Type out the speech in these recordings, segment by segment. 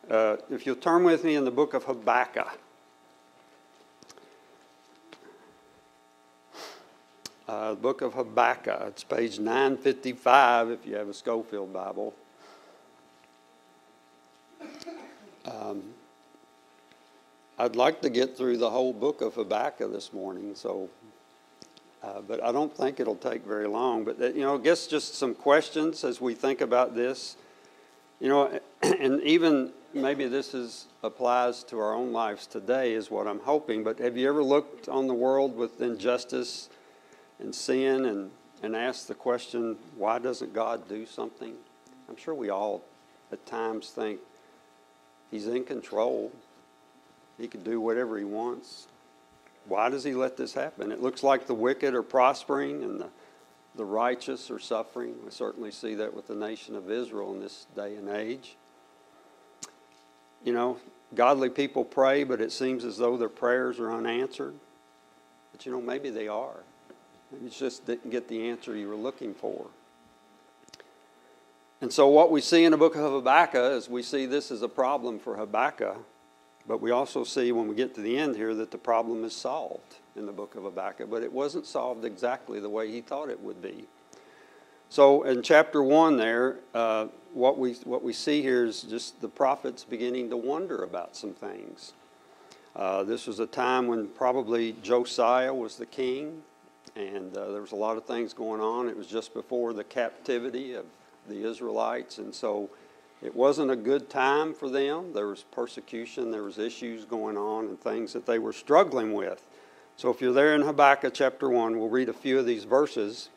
If you'll turn with me in the book of Habakkuk. The book of Habakkuk. It's page 955 if you have a Schofield Bible. I'd like to get through the whole book of Habakkuk this morning, but I don't think it'll take very long. But I guess just some questions as we think about this. And even maybe this applies to our own lives today, is what I'm hoping. But have you ever looked on the world with injustice and sin and asked the question, why doesn't God do something? I'm sure we all at times think He's in control. He can do whatever He wants. Why does He let this happen? It looks like the wicked are prospering and the righteous are suffering. We certainly see that with the nation of Israel in this day and age. Godly people pray, but it seems as though their prayers are unanswered. But maybe they are. Maybe you just didn't get the answer you were looking for. And so what we see in the book of Habakkuk is we see this as a problem for Habakkuk, but we also see when we get to the end here that the problem is solved in the book of Habakkuk, but it wasn't solved exactly the way he thought it would be. So in chapter 1 there, what we see here is just the prophets beginning to wonder about some things. This was a time when probably Josiah was the king, and there was a lot of things going on. It was just before the captivity of the Israelites, and so it wasn't a good time for them. There was persecution, there was issues going on and things that they were struggling with. So if you're there in Habakkuk chapter 1, we'll read a few of these verses.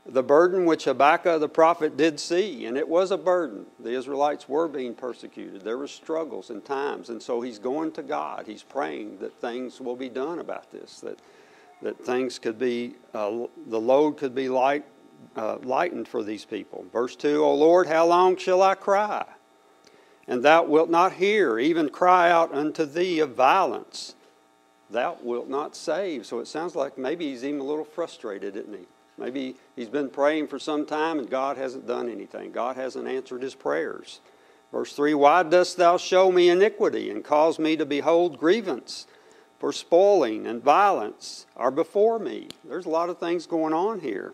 The burden which Habakkuk the prophet did see, and it was a burden. The Israelites were being persecuted. There were struggles and times, and so he's going to God. He's praying that things will be done about this, that things could be, the load could be lightened for these people. Verse 2, O Lord, how long shall I cry? And thou wilt not hear, even cry out unto thee of violence. Thou wilt not save. So it sounds like maybe he's even a little frustrated, isn't he? Maybe he's been praying for some time and God hasn't done anything. God hasn't answered his prayers. Verse 3, why dost thou show me iniquity and cause me to behold grievance? For spoiling and violence are before me. There's a lot of things going on here.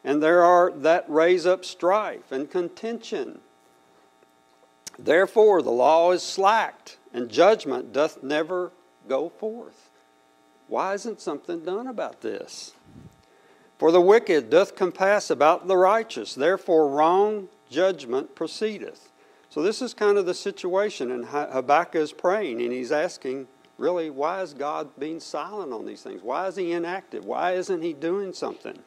And there are that raise up strife and contention. Therefore the law is slacked, and judgment doth never go forth. Why isn't something done about this? For the wicked doth compass about the righteous, therefore wrong judgment proceedeth. So this is kind of the situation, and Habakkuk is praying, and he's asking, really, why is God being silent on these things? Why is he inactive? Why isn't he doing something?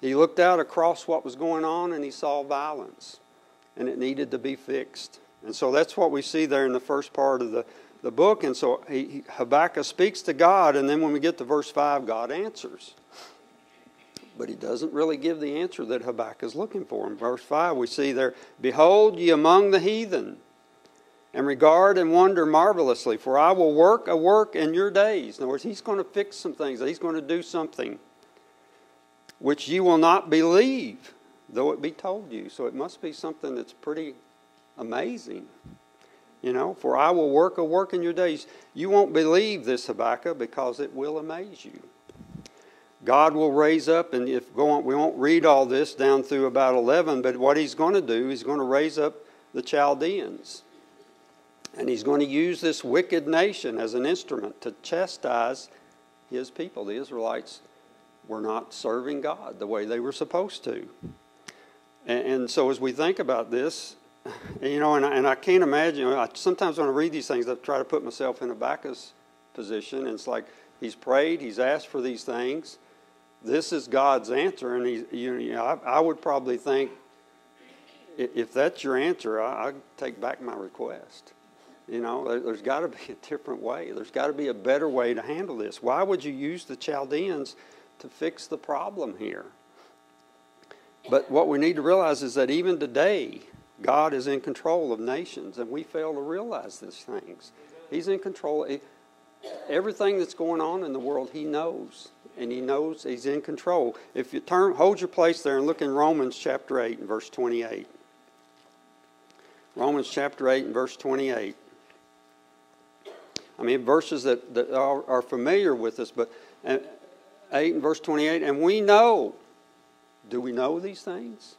He looked out across what was going on and he saw violence, and it needed to be fixed. And so that's what we see there in the first part of the book. And so Habakkuk speaks to God, and then when we get to verse 5, God answers. But he doesn't really give the answer that Habakkuk is looking for. In verse 5 we see there, behold ye among the heathen, and regard and wonder marvelously, for I will work a work in your days. In other words, he's going to fix some things. He's going to do something which ye will not believe, though it be told you. So it must be something that's pretty amazing. For I will work a work in your days. You won't believe this, Habakkuk, because it will amaze you. God will raise up, and we won't read all this down through about 11, but what he's going to do, he's going to raise up the Chaldeans. And he's going to use this wicked nation as an instrument to chastise his people. The Israelites were not serving God the way they were supposed to. And so as we think about this, and I can't imagine, sometimes when I read these things, I try to put myself in Habakkuk's position, and it's like he's prayed, he's asked for these things. This is God's answer, and I would probably think, if that's your answer, I'd take back my request. There's got to be a different way. There's got to be a better way to handle this. Why would you use the Chaldeans to fix the problem here? But what we need to realize is that even today, God is in control of nations, and we fail to realize these things. He's in control. Everything that's going on in the world, he knows, and he knows he's in control. If you hold your place there and look in Romans chapter 8 and verse 28. Romans chapter 8 and verse 28. I mean, verses that are familiar with us, but 8 and verse 28, and we know. Do we know these things?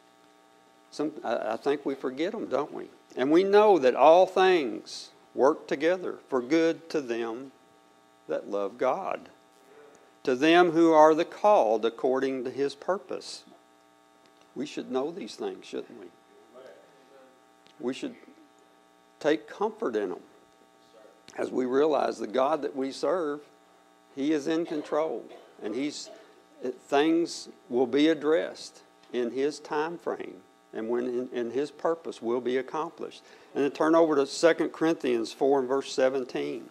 I think we forget them, don't we? And we know that all things work together for good to them that love God, to them who are the called according to His purpose. We should know these things, shouldn't we? We should take comfort in them as we realize the God that we serve, He is in control, and things will be addressed in His time frame, and when in His purpose will be accomplished. And then turn over to 2 Corinthians 4 and verse 17.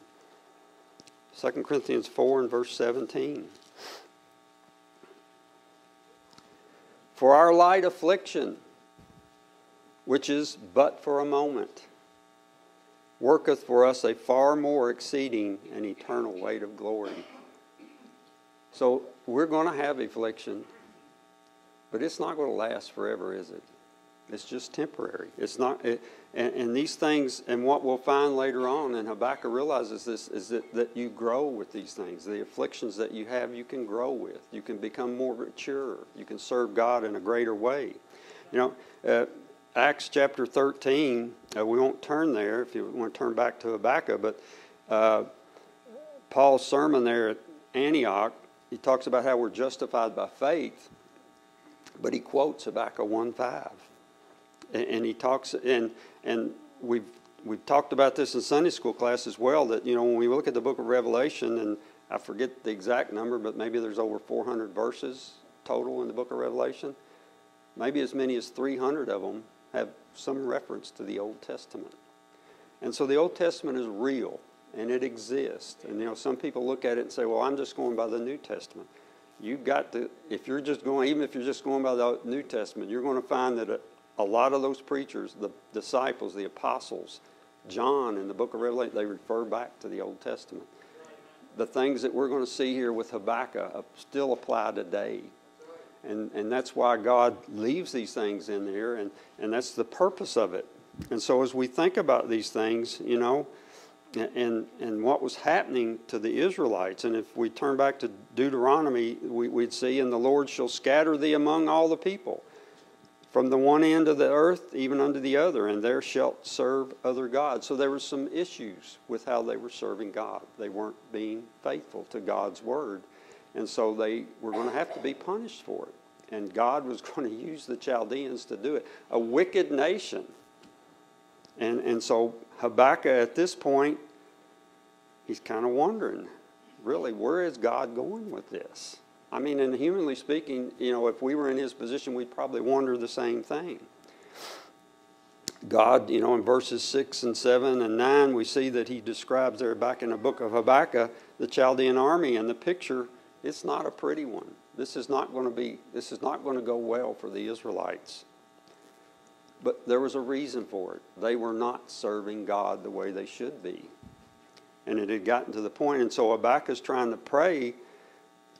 2 Corinthians 4 and verse 17. For our light affliction, which is but for a moment, worketh for us a far more exceeding and eternal weight of glory. So we're going to have affliction, but it's not going to last forever, is it? It's just temporary. It's not, and these things, and what we'll find later on, and Habakkuk realizes this, is that you grow with these things. The afflictions that you have, you can grow with. You can become more mature. You can serve God in a greater way. You know, Acts chapter 13, we won't turn there if you want to turn back to Habakkuk, but Paul's sermon there at Antioch, he talks about how we're justified by faith, but he quotes Habakkuk 1:5. And he talks, and we've talked about this in Sunday school class as well, that, you know, when we look at the book of Revelation, and I forget the exact number, but maybe there's over 400 verses total in the book of Revelation. Maybe as many as 300 of them have some reference to the Old Testament. And so the Old Testament is real, and it exists. And, you know, some people look at it and say, well, I'm just going by the New Testament. You've got to, even if you're just going by the New Testament, you're going to find that a lot of those preachers, the disciples, the apostles, John in the book of Revelation, they refer back to the Old Testament. The things that we're going to see here with Habakkuk still apply today. And that's why God leaves these things in there, and that's the purpose of it. And so as we think about these things, you know, and what was happening to the Israelites, and if we turn back to Deuteronomy, we'd see, and the Lord shall scatter thee among all the people, from the one end of the earth even unto the other, and there shalt serve other gods. So there were some issues with how they were serving God. They weren't being faithful to God's word. And so they were going to have to be punished for it. And God was going to use the Chaldeans to do it. A wicked nation. And so Habakkuk at this point, he's kind of wondering, really, where is God going with this? I mean, and humanly speaking, you know, if we were in his position, we'd probably wonder the same thing. God, you know, in verses 6 and 7 and 9, we see that he describes there back in the book of Habakkuk, the Chaldean army, and the picture, it's not a pretty one. This is not going to go well for the Israelites. But there was a reason for it. They were not serving God the way they should be. And it had gotten to the point, and so Habakkuk's trying to pray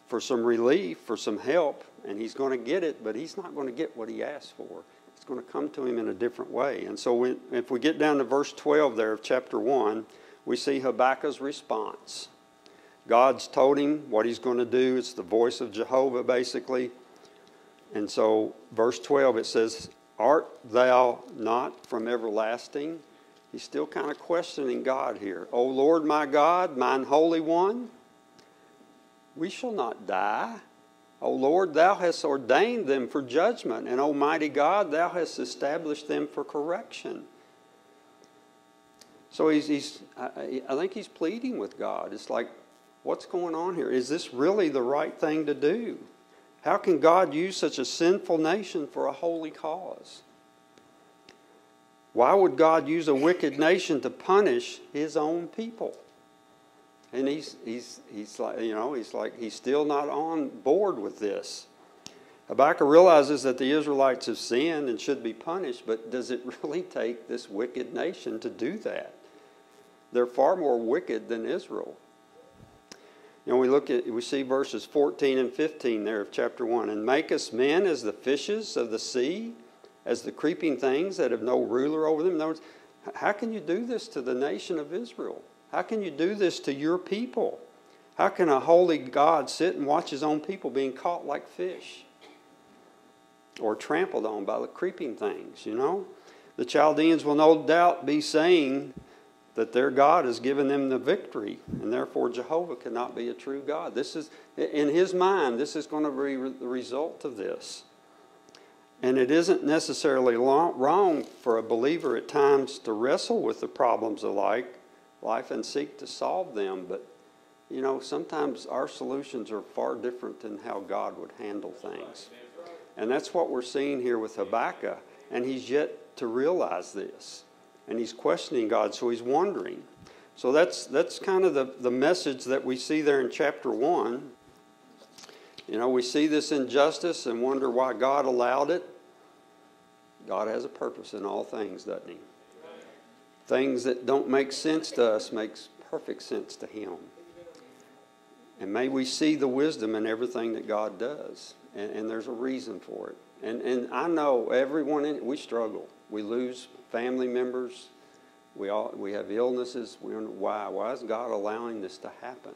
for some relief, for some help, and he's going to get it, but he's not going to get what he asked for. It's going to come to him in a different way. And so if we get down to verse 12 there of chapter 1, we see Habakkuk's response. God's told him what he's going to do. It's the voice of Jehovah, basically. And so verse 12, it says, art thou not from everlasting? He's still kind of questioning God here. O Lord my God, mine Holy One, we shall not die. O Lord, thou hast ordained them for judgment, and Almighty God, thou hast established them for correction. So I think he's pleading with God. It's like, what's going on here? Is this really the right thing to do? How can God use such a sinful nation for a holy cause? Why would God use a wicked nation to punish his own people? And he's like, you know, he's still not on board with this. Habakkuk realizes that the Israelites have sinned and should be punished, but does it really take this wicked nation to do that? They're far more wicked than Israel. You know, we see verses 14 and 15 there of chapter 1. And make us men as the fishes of the sea, as the creeping things that have no ruler over them. In other words, How can you do this to the nation of Israel? How can you do this to your people? How can a holy God sit and watch his own people being caught like fish? Or trampled on by the creeping things, you know? The Chaldeans will no doubt be saying that their God has given them the victory, and therefore Jehovah cannot be a true God. This is, in his mind, this is going to be the result of this. And it isn't necessarily wrong for a believer at times to wrestle with the problems of life and seek to solve them. But, you know, sometimes our solutions are far different than how God would handle things. And that's what we're seeing here with Habakkuk. And he's yet to realize this. And he's questioning God, so he's wondering. So that's kind of the message that we see there in chapter 1. You know, we see this injustice and wonder why God allowed it. God has a purpose in all things, doesn't he? Things that don't make sense to us makes perfect sense to him. And may we see the wisdom in everything that God does. And there's a reason for it. And I know everyone in it, we struggle. We lose family members. We have illnesses. We wonder why. Why is God allowing this to happen?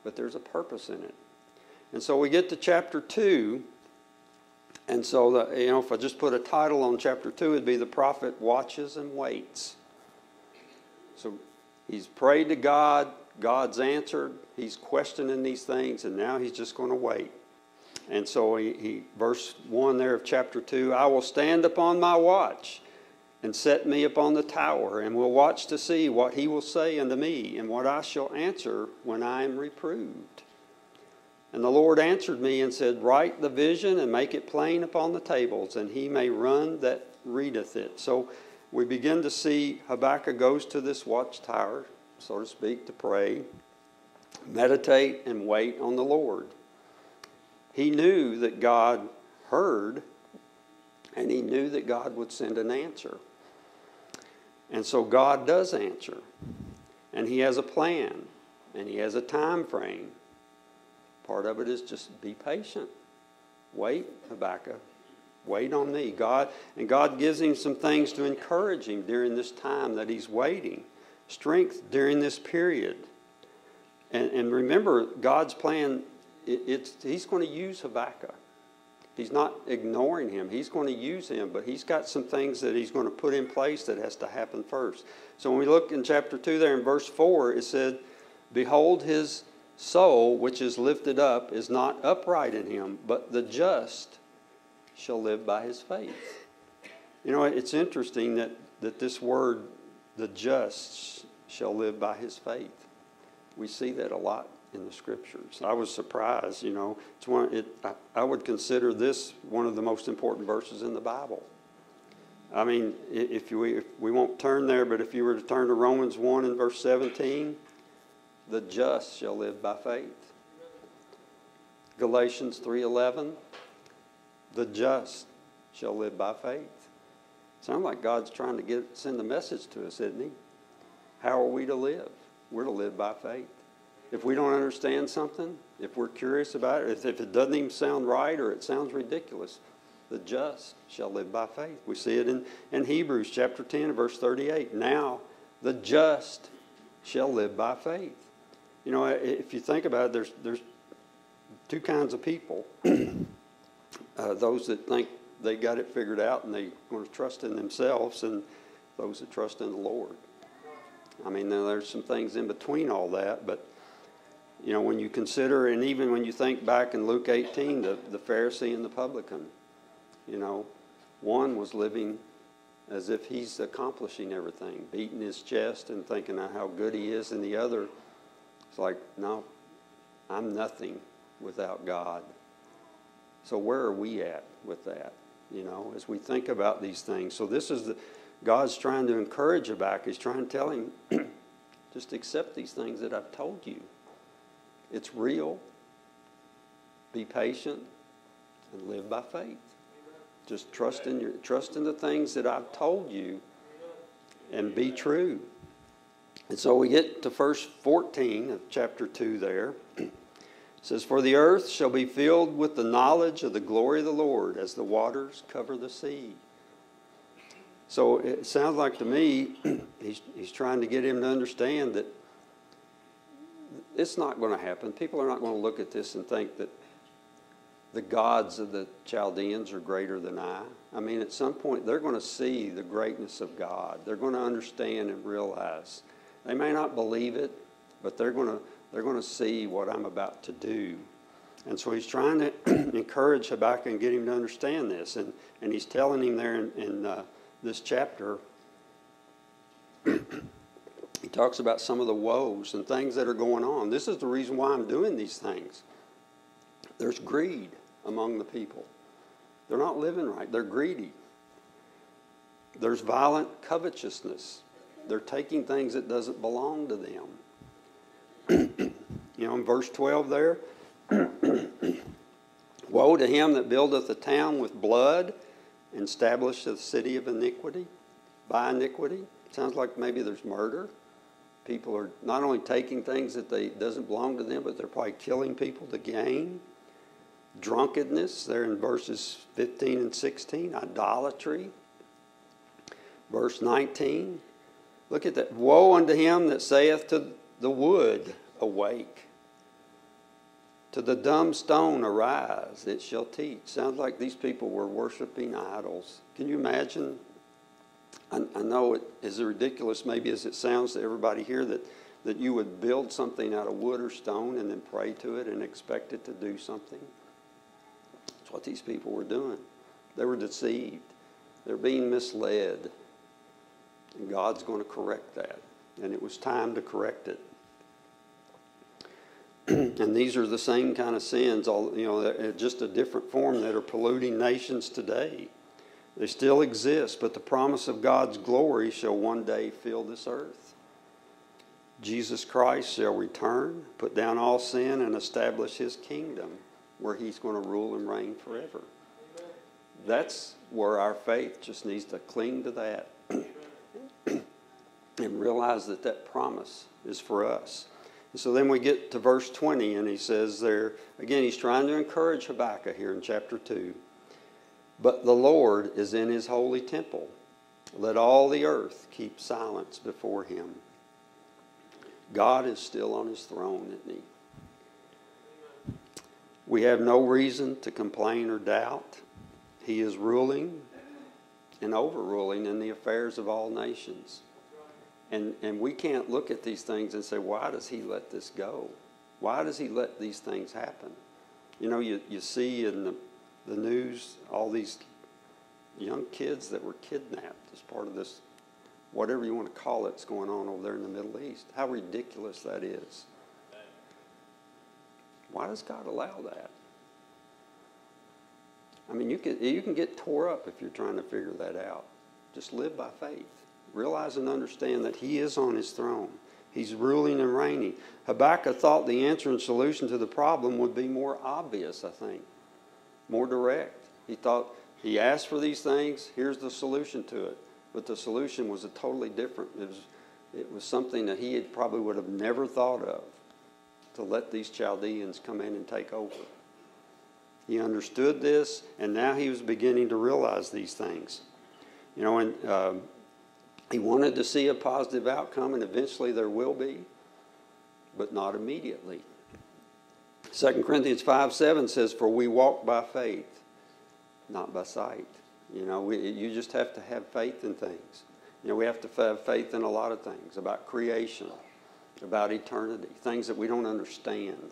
But there's a purpose in it. And so we get to chapter 2, and so if I just put a title on chapter 2, it'd be The Prophet Watches and Waits. So he's prayed to God, God's answered, he's questioning these things, and now he's just going to wait. And so verse 1 there of chapter 2, I will stand upon my watch and set me upon the tower, and will watch to see what he will say unto me, and what I shall answer when I am reproved. And the Lord answered me and said, write the vision and make it plain upon the tables, and he may run that readeth it. So we begin to see Habakkuk goes to this watchtower, so to speak, to pray, meditate, and wait on the Lord. He knew that God heard, and he knew that God would send an answer. And so God does answer. And he has a plan, and he has a time frame. Part of it is just be patient. Wait, Habakkuk. Wait on me. God gives him some things to encourage him during this time that he's waiting. Strength during this period. And remember, God's plan, he's going to use Habakkuk. He's not ignoring him. He's going to use him, but he's got some things that he's going to put in place that has to happen first. So when we look in chapter 2 there in verse 4, it said, behold, his soul, which is lifted up, is not upright in him, but the just shall live by his faith. You know, it's interesting that this word, the just shall live by his faith. We see that a lot in the scriptures. I was surprised, you know. I would consider this one of the most important verses in the Bible. I mean, if we won't turn there, but if you were to turn to Romans 1 and verse 17, the just shall live by faith. Galatians 3:11, the just shall live by faith. Sounds like God's trying to send a message to us, isn't he? How are we to live? We're to live by faith. If we don't understand something, if we're curious about it, if it doesn't even sound right or it sounds ridiculous, the just shall live by faith. We see it in Hebrews chapter 10, verse 38. Now the just shall live by faith. You know, if you think about it, there's two kinds of people. Those that think they got it figured out and they're going to trust in themselves, and those that trust in the Lord. I mean, there's some things in between all that, but, you know, when you consider, and even when you think back in Luke 18, the Pharisee and the publican, you know, one was living as if he's accomplishing everything, beating his chest and thinking of how good he is, and the other, it's like, no, I'm nothing without God. So where are we at with that, you know, as we think about these things? So this is God's trying to encourage Habakkuk. He's trying to tell him, just accept these things that I've told you. It's real. Be patient and live by faith. Just trust in the things that I've told you and be true. And so we get to verse 14 of chapter 2 there. It says, for the earth shall be filled with the knowledge of the glory of the Lord as the waters cover the sea. So it sounds like to me he's trying to get him to understand that it's not going to happen. People are not going to look at this and think that the gods of the Chaldeans are greater than I. I mean, at some point, they're going to see the greatness of God. They're going to understand and realize. They may not believe it, but they're going to see what I'm about to do. And so he's trying to encourage Habakkuk and get him to understand this. And he's telling him there in this chapter, he talks about some of the woes and things that are going on. This is the reason why I'm doing these things. There's greed among the people. They're not living right. They're greedy. There's violent covetousness. They're taking things that doesn't belong to them. In verse 12 there, woe to him that buildeth a town with blood and establisheth a city of iniquity, by iniquity. Sounds like maybe there's murder. People are not only taking things that doesn't belong to them, but they're probably killing people to gain. Drunkenness, there in verses 15 and 16. Idolatry. Verse 19. Look at that. Woe unto him that saith to the wood, awake. To the dumb stone, arise, it shall teach. Sounds like these people were worshiping idols. Can you imagine? I know it is ridiculous maybe as it sounds to everybody here that you would build something out of wood or stone and then pray to it and expect it to do something. That's what these people were doing. They were deceived. They're being misled. And God's going to correct that. And it was time to correct it. And these are the same kind of sins, just a different form, that are polluting nations today. They still exist, but the promise of God's glory shall one day fill this earth. Jesus Christ shall return, put down all sin, and establish his kingdom, where he's going to rule and reign forever. Amen. That's where our faith just needs to cling to that and realize that that promise is for us. And so then we get to verse 20, and he says there, again, he's trying to encourage Habakkuk here in chapter 2. But the Lord is in his holy temple. Let all the earth keep silence before him. God is still on his throne, isn't he? We have no reason to complain or doubt. He is ruling and overruling in the affairs of all nations. And we can't look at these things and say, why does he let this go? Why does he let these things happen? You see in the news all these young kids that were kidnapped as part of this, whatever you want to call it, that's going on over there in the Middle East. How ridiculous that is. Why does God allow that? I mean, you can get tore up if you're trying to figure that out. Just live by faith. Realize and understand that he is on his throne. He's ruling and reigning. Habakkuk thought the answer and solution to the problem would be more obvious, I think. More direct. He thought, he asked for these things, here's the solution to it. But the solution was a totally different. It was something that he probably would have never thought of, to let these Chaldeans come in and take over. He understood this, and now he was beginning to realize these things. He wanted to see a positive outcome, and eventually there will be, but not immediately. 2 Corinthians 5:7 says, for we walk by faith, not by sight. You just have to have faith in things. We have to have faith in a lot of things, about creation, about eternity, things that we don't understand.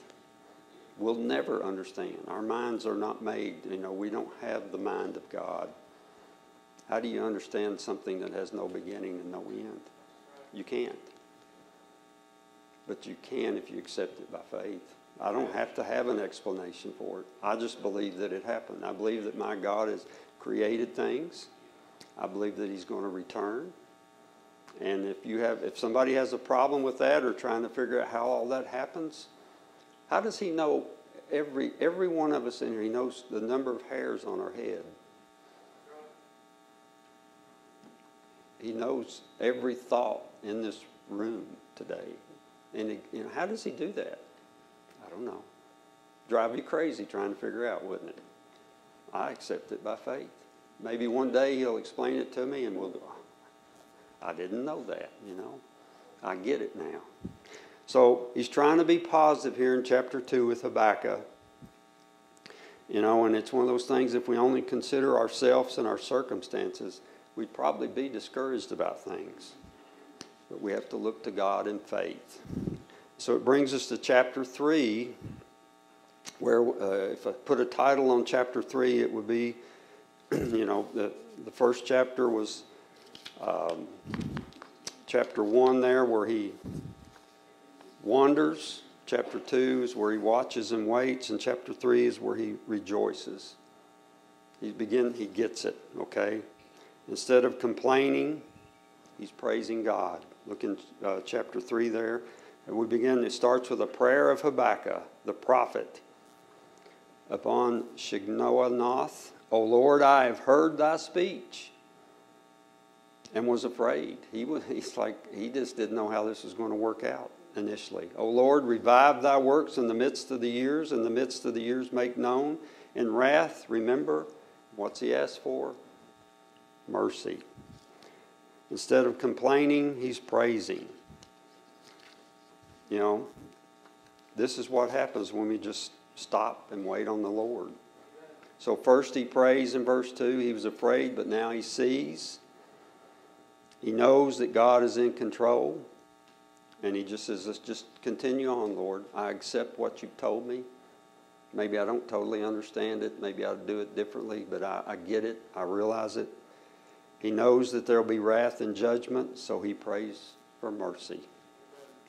We'll never understand. Our minds are not made, we don't have the mind of God. How do you understand something that has no beginning and no end? You can't. But you can if you accept it by faith. I don't have to have an explanation for it. I just believe that it happened. I believe that my God has created things. I believe that he's going to return. And if somebody has a problem with that or trying to figure out how all that happens, how does he know every one of us in here? He knows the number of hairs on our head. He knows every thought in this room today. And how does he do that? I don't know. Drive you crazy trying to figure out, wouldn't it? I accept it by faith. maybe one day he'll explain it to me and we'll go, I didn't know that, I get it now. So he's trying to be positive here in chapter 2 with Habakkuk. And it's one of those things, if we only consider ourselves and our circumstances, we'd probably be discouraged about things. But we have to look to God in faith. So it brings us to chapter 3, where if I put a title on chapter 3, it would be, the first chapter was chapter 1 there, where he wanders. Chapter 2 is where he watches and waits, and chapter 3 is where he rejoices. He gets it, okay? Instead of complaining, he's praising God. Look in chapter 3 there. And it starts with a prayer of Habakkuk, the prophet, upon Shignoanoth. O Lord, I have heard thy speech, and was afraid. He just didn't know how this was going to work out initially. O Lord, revive thy works in the midst of the years. In the midst of the years make known. In wrath, remember. What's he asked for? Mercy. Instead of complaining, he's praising. This is what happens when we just stop and wait on the Lord. So first he prays in verse 2. He was afraid, but now he sees. He knows that God is in control. And he just says, let's just continue on, Lord. I accept what you've told me. Maybe I don't totally understand it. Maybe I'll do it differently, but I get it. I realize it. He knows that there will be wrath and judgment, so he prays for mercy.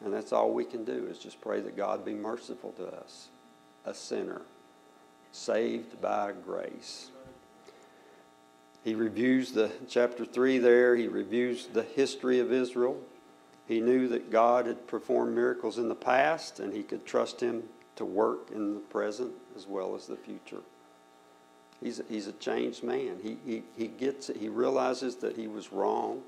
And that's all we can do, is just pray that God be merciful to us, a sinner, saved by grace. He reviews chapter 3 there. He reviews the history of Israel. He knew that God had performed miracles in the past, and he could trust him to work in the present as well as the future. He's a changed man. He gets it. He realizes that he was wrong.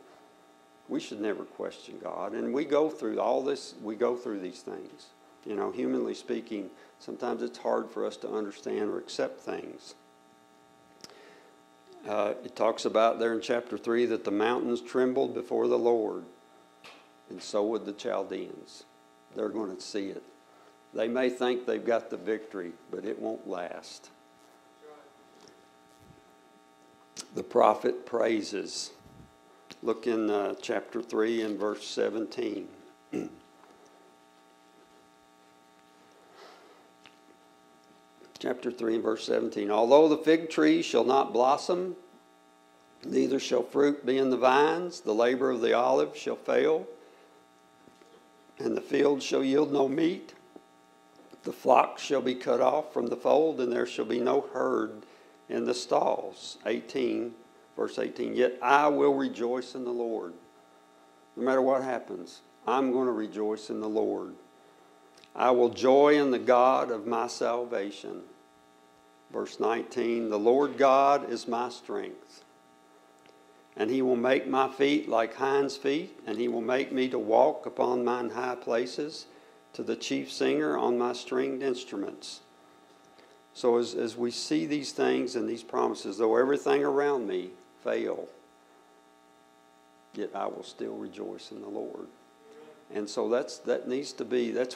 We should never question God. And we go through all this. We go through these things. Humanly speaking, sometimes it's hard for us to understand or accept things. It talks about there in chapter 3 that the mountains trembled before the Lord. And so would the Chaldeans. They're going to see it. They may think they've got the victory, but it won't last. The prophet praises. Look in chapter 3 and verse 17. Chapter 3 and verse 17. Although the fig tree shall not blossom, neither shall fruit be in the vines, the labor of the olive shall fail, and the field shall yield no meat. The flock shall be cut off from the fold, and there shall be no herd in the stalls. 18, verse 18. Yet I will rejoice in the Lord. No matter what happens, I'm going to rejoice in the Lord. I will joy in the God of my salvation. Verse 19. The Lord God is my strength, and he will make my feet like hinds' feet, and he will make me to walk upon mine high places, to the chief singer on my stringed instruments. So as we see these things and these promises, though everything around me fail, yet I will still rejoice in the Lord. And so that's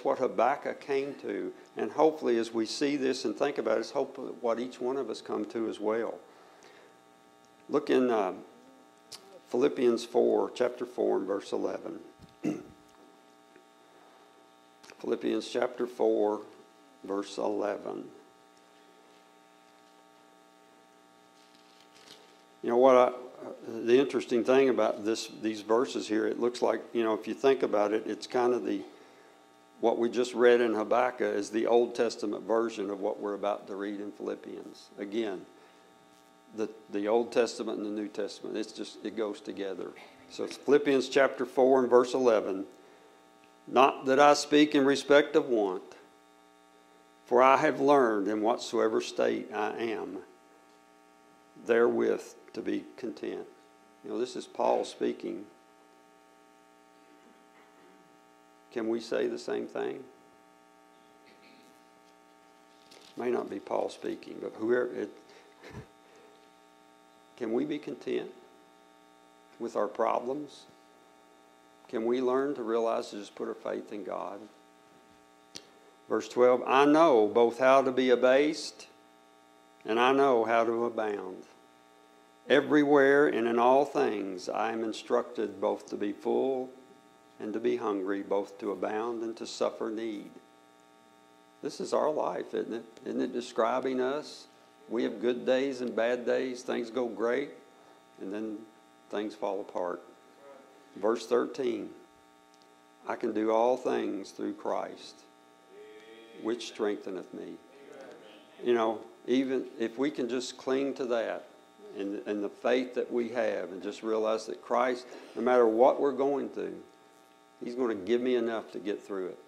what Habakkuk came to. And hopefully as we see this and think about it, it's hopefully what each one of us come to as well. Look in Philippians 4, chapter 4 and verse 11. Philippians chapter 4, verse 11. The interesting thing about these verses here, it looks like, if you think about it, it's kind of what we just read in Habakkuk is the Old Testament version of what we're about to read in Philippians. Again, the Old Testament and the New Testament, it goes together. So it's Philippians chapter 4 and verse 11. Not that I speak in respect of want, for I have learned in whatsoever state I am, therewith to be content. This is Paul speaking. Can we say the same thing? May not be Paul speaking, but Can we be content with our problems? Can we learn to realize to just put our faith in God? Verse 12, I know both how to be abased and I know how to abound. Everywhere and in all things I am instructed both to be full and to be hungry, both to abound and to suffer need. This is our life, isn't it? Isn't it describing us? We have good days and bad days. Things go great, and then things fall apart. Verse 13, I can do all things through Christ, which strengtheneth me. You know, even if we can just cling to that and the faith that we have and just realize that Christ, no matter what we're going through, He's going to give me enough to get through it.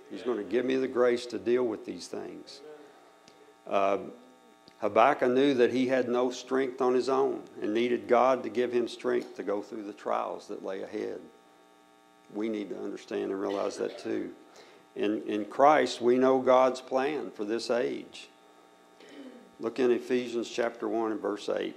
He's going to give me the grace to deal with these things. Habakkuk knew that he had no strength on his own and needed God to give him strength to go through the trials that lay ahead. We need to understand and realize that too. In Christ, we know God's plan for this age. Look in Ephesians chapter 1 and verse 8.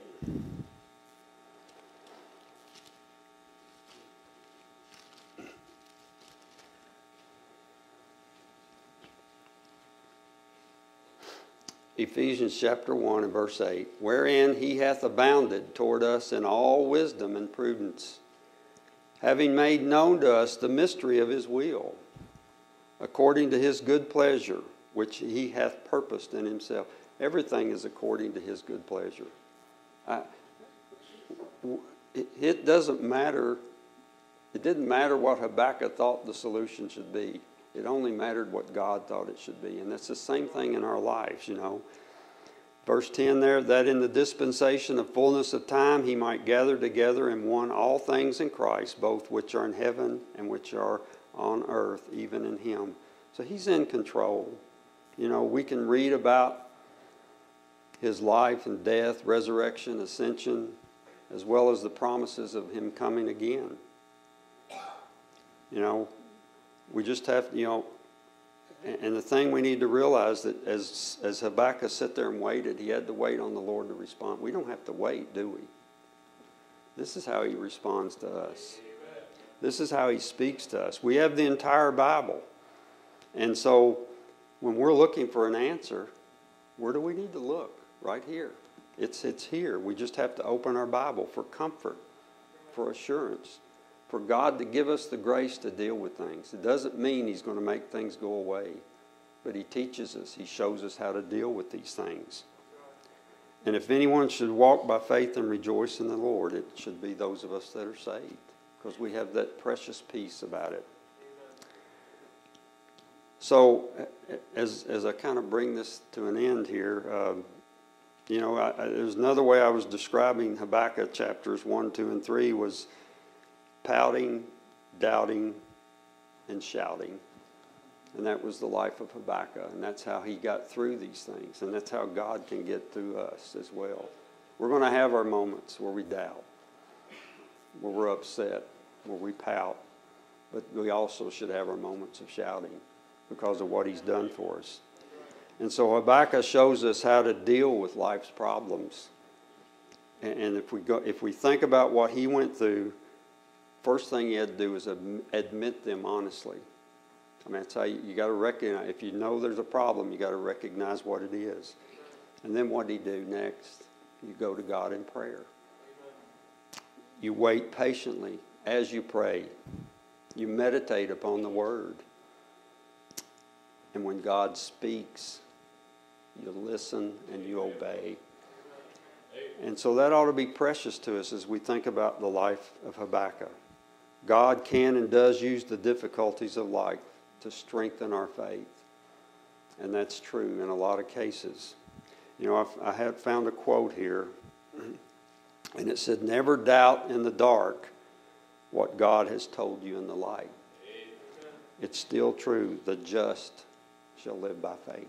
Ephesians chapter 1 and verse 8, wherein he hath abounded toward us in all wisdom and prudence, having made known to us the mystery of his will, according to his good pleasure, which he hath purposed in himself. Everything is according to his good pleasure. It doesn't matter. It didn't matter what Habakkuk thought the solution should be. It only mattered what God thought it should be. And that's the same thing in our lives, you know. Verse 10 there, that in the dispensation of fullness of time he might gather together in one all things in Christ, both which are in heaven and which are on earth, even in him. So he's in control. You know, we can read about his life and death, resurrection, ascension, as well as the promises of him coming again. You know, we just have, you know, and the thing we need to realize that as Habakkuk sat there and waited, he had to wait on the Lord to respond. We don't have to wait, do we? This is how he responds to us. This is how he speaks to us. We have the entire Bible. And so when we're looking for an answer, where do we need to look? Right here. It's here. We just have to open our Bible for comfort, for assurance, for God to give us the grace to deal with things. It doesn't mean he's going to make things go away, but he teaches us. He shows us how to deal with these things. And if anyone should walk by faith and rejoice in the Lord, it should be those of us that are saved, because we have that precious peace about it. So as I kind of bring this to an end here, you know, there's another way I was describing Habakkuk chapters 1, 2, and 3 was pouting, doubting, and shouting. And that was the life of Habakkuk. And that's how he got through these things. And that's how God can get through us as well. We're going to have our moments where we doubt, where we're upset, where we pout. But we also should have our moments of shouting because of what he's done for us. And so Habakkuk shows us how to deal with life's problems. And if we think about what he went through, first thing he had to do is admit them honestly. I mean, that's how you got to recognize. If you know there's a problem, you got to recognize what it is. And then what do you do next? You go to God in prayer. You wait patiently as you pray. You meditate upon the Word. And when God speaks, you listen and you obey. And so that ought to be precious to us as we think about the life of Habakkuk. God can and does use the difficulties of life to strengthen our faith. And that's true in a lot of cases. You know, I have found a quote here, and it said, never doubt in the dark what God has told you in the light. It's still true. The just shall live by faith.